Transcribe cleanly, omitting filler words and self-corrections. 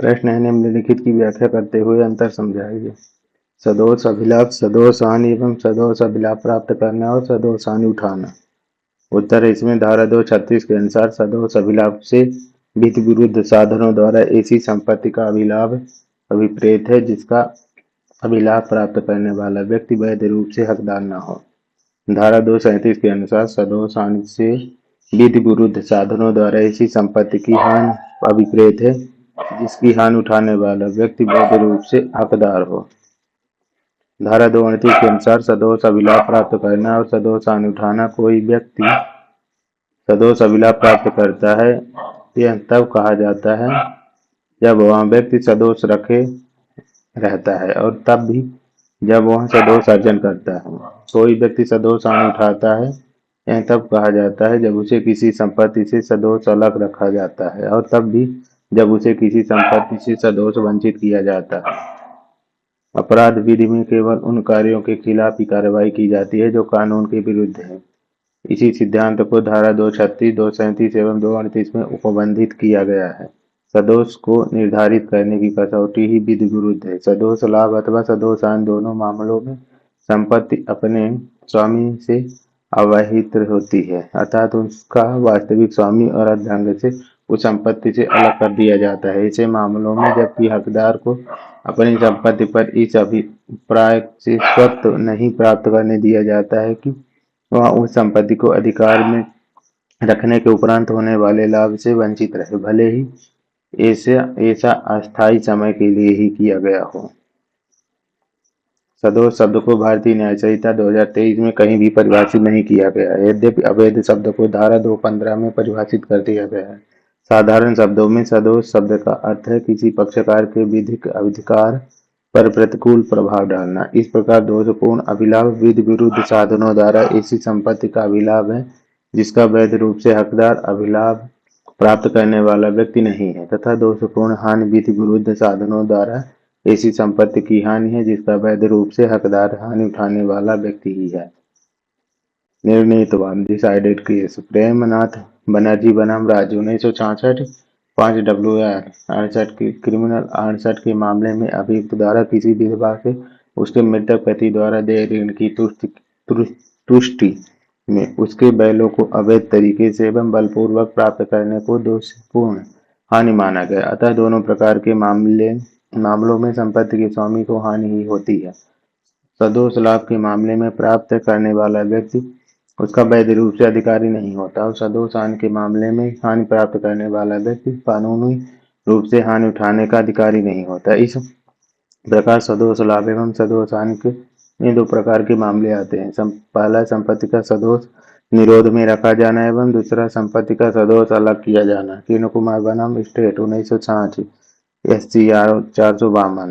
प्रश्न है, निम्नलिखित की व्याख्या करते हुए अंतर समझाइए। सदोष अभिलाप, सदोष हानि एवं सदोष अभिलाप प्राप्त करना और सदोष हानि उठाना। उत्तर है इसमें धारा 236 के अनुसार सदोष अभिलाप से विधि विरुद्ध साधनों द्वारा ऐसी संपत्ति का अभिलाभ अभिप्रेत है जिसका अभिलाभ प्राप्त करने वाला व्यक्ति वैध रूप से हकदार न हो। धारा 237 के अनुसार सदोष हानि से विधि विरुद्ध साधनों द्वारा ऐसी संपत्ति की हानि अभिप्रेत है जिसकी हानि उठाने वाला व्यक्ति वैध रूप से हकदार हो। धारा 238 के अनुसार सदोष अभिलाभ प्राप्त करना और सदोष हानि उठाना। कोई व्यक्ति सदोष अभिलाभ प्राप्त करता है यह तब कहा जाता है जब वह व्यक्ति सदोष रखे रहता है और तब भी जब वह सदोष अर्जन करता है। कोई व्यक्ति सदोष हानि उठाता है यह तब कहा जाता है जब उसे किसी संपत्ति से सदोष अलग रखा जाता है और तब भी जब उसे किसी संपत्ति से सदोष वंचित किया जाता है। अपराध विधि में केवल उन कार्यों के खिलाफ ही कार्रवाई की जाती है जो कानून के विरुद्ध है। इसी सिद्धांत को धारा 236, 237 एवं 238 में उपबंधित किया गया है। सदोष को निर्धारित करने की कसौटी ही विधि विरुद्ध है। सदोष लाभ अथवा सदोष हानि दोनों मामलों में संपत्ति अपने स्वामी से अवहित होती है, अर्थात उसका वास्तविक स्वामी और अर्धांग से उस संपत्ति से अलग कर दिया जाता है। ऐसे मामलों में जबकि हकदार को अपनी संपत्ति पर इस अभिप्राय से स्वत्व नहीं प्राप्त करने दिया जाता है कि वह उस संपत्ति को अधिकार में रखने के उपरांत होने वाले लाभ से वंचित रहे, भले ही ऐसा अस्थायी समय के लिए ही किया गया हो। सदोष शब्द को भारतीय न्याय संहिता 2023 में कहीं भी परिभाषित नहीं किया गया है। यद्यपि अवैध शब्द को धारा 215 में परिभाषित कर दिया गया है। साधारण शब्दों में सदोष शब्द का अर्थ है किसी पक्षकार के विधिक अधिकार पर प्रतिकूल प्रभाव डालना। इस प्रकार दोषपूर्ण अभिलाभ विधि विरुद्ध साधनों द्वारा ऐसी संपत्ति का अभिलाभ है जिसका वैध रूप से हकदार अभिलाभ प्राप्त करने वाला व्यक्ति नहीं है, तथा दोषपूर्ण हानि विधि विरुद्ध साधनों द्वारा ऐसी संपत्ति की हानि है जिसका वैध रूप से हकदार हानि उठाने वाला व्यक्ति ही है। निर्णीतवाद, डिसाइडेड केस। प्रेमनाथ बनर्जी बनाम राज्य 1966, 5 WR 68 के क्रिमिनल 68 के मामले में अभियुक्त द्वारा किसी विधवा से उसके मृतक पति द्वारा देय ऋण की तुष्टि में उसके बैलों को अवैध तरीके से एवं बलपूर्वक प्राप्त करने को दोषपूर्ण हानि माना गया। अतः दोनों प्रकार के मामलों में संपत्ति के स्वामी को हानि ही होती है। सदोष लाभ के मामले में प्राप्त करने वाला व्यक्ति उसका वैध रूप से अधिकारी नहीं होता और सदोष हानि के मामले में हानि प्राप्त करने वाला व्यक्ति कानूनी रूप से हानि उठाने का अधिकारी नहीं होता। इस प्रकार सदोष लाभ एवं सदोष हानि के में 2 प्रकार के मामले आते हैं। पहला संपत्ति का सदोष निरोध में रखा जाना एवं दूसरा संपत्ति का सदोष अलग किया जाना। किरण कुमार बनाम स्टेट 1960, SCR 452।